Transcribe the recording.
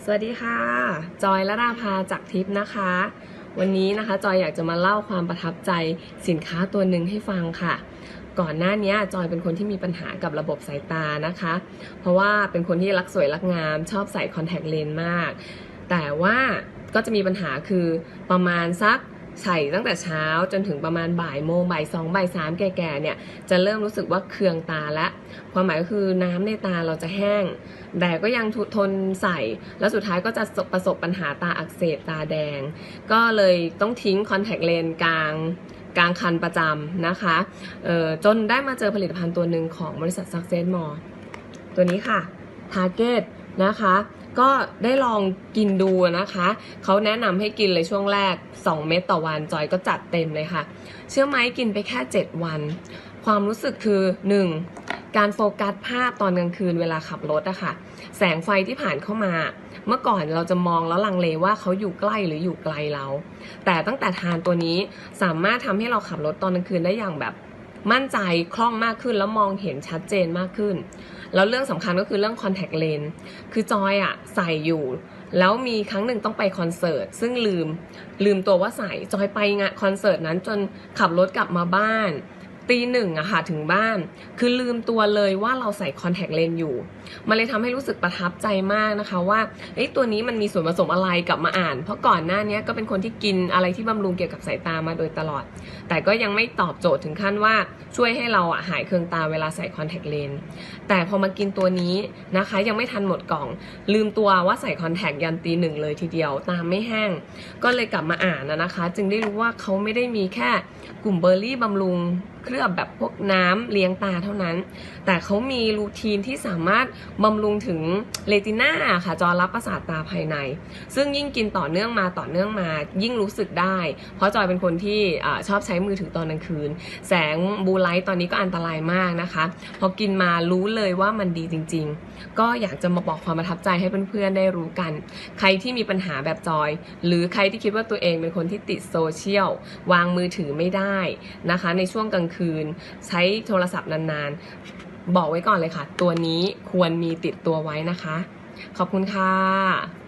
สวัสดีค่ะจอยละดาภาจากทิปนะคะวันนี้นะคะจอยอยากจะมาเล่าความประทับใจสินค้าตัวหนึ่งให้ฟังค่ะก่อนหน้านี้จอยเป็นคนที่มีปัญหากับระบบสายตานะคะเพราะว่าเป็นคนที่รักสวยรักงามชอบใส่คอนแทคเลนส์มากแต่ว่าก็จะมีปัญหาคือประมาณสักใส่ตั้งแต่เช้าจนถึงประมาณบ่ายโมงบ่ายสองบ่ายสามแก่ๆเนี่ยจะเริ่มรู้สึกว่าเคืองตาและความหมายก็คือน้ำในตาเราจะแห้งแต่ก็ยังทนใส่แล้วสุดท้ายก็จะประสบปัญหาตาอักเสบตาแดงก็เลยต้องทิ้งคอนแทคเลนส์กลางคันประจำนะคะจนได้มาเจอผลิตภัณฑ์ตัวหนึ่งของบริษัท Success More ตัวนี้ค่ะ Target นะคะก็ได้ลองกินดูนะคะเขาแนะนำให้กินเลยช่วงแรก2เม็ดต่อวันจอยก็จัดเต็มเลยค่ะเชื่อไหมกินไปแค่7วันความรู้สึกคือ 1. การโฟกัสภาพตอนกลางคืนเวลาขับรถอะค่ะแสงไฟที่ผ่านเข้ามาเมื่อก่อนเราจะมองแล้วลังเลว่าเขาอยู่ใกล้หรืออยู่ไกลเราแต่ตั้งแต่ทานตัวนี้สามารถทำให้เราขับรถตอนกลางคืนได้อย่างแบบมั่นใจคล่องมากขึ้นแล้วมองเห็นชัดเจนมากขึ้นแล้วเรื่องสำคัญก็คือเรื่องคอนแทคเลนส์คือจอยอะใส่อยู่แล้วมีครั้งหนึ่งต้องไปคอนเสิร์ตซึ่งลืมตัวว่าใส่จอยไปงานคอนเสิร์ตนั้นจนขับรถกลับมาบ้านตี 1อะค่ะถึงบ้านคือลืมตัวเลยว่าเราใส่คอนแทคเลนส์อยู่มันเลยทำให้รู้สึกประทับใจมากนะคะว่าตัวนี้มันมีส่วนผสมอะไรกลับมาอ่านเพราะก่อนหน้านี้ก็เป็นคนที่กินอะไรที่บำรุงเกี่ยวกับสายตามาโดยตลอดแต่ก็ยังไม่ตอบโจทย์ถึงขั้นว่าช่วยให้เราหายเคืองตาเวลาใส่คอนแทคเลนส์แต่พอมากินตัวนี้นะคะยังไม่ทันหมดกล่องลืมตัวว่าใส่คอนแทคยันตี 1เลยทีเดียวตาไม่แห้งก็เลยกลับมาอ่านนะคะจึงได้รู้ว่าเขาไม่ได้มีแค่กลุ่มเบอร์รี่บำรุงเคลือบแบบพวกน้ำเลี้ยงตาเท่านั้นแต่เขามีรูทีนที่สามารถบำรุงถึงเรติน่าค่ะจอรับประสาทตาภายในซึ่งยิ่งกินต่อเนื่องมายิ่งรู้สึกได้เพราะจอยเป็นคนที่ชอบใช้มือถือตอนกลางคืนแสงบูไลท์ตอนนี้ก็อันตรายมากนะคะพอกินมารู้เลยว่ามันดีจริงๆก็อยากจะมาบอกความประทับใจให้เพื่อนๆได้รู้กันใครที่มีปัญหาแบบจอยหรือใครที่คิดว่าตัวเองเป็นคนที่ติดโซเชียลวางมือถือไม่ได้นะคะในช่วงกลางคืนใช้โทรศัพท์นานๆบอกไว้ก่อนเลยค่ะตัวนี้ควรมีติดตัวไว้นะคะขอบคุณค่ะ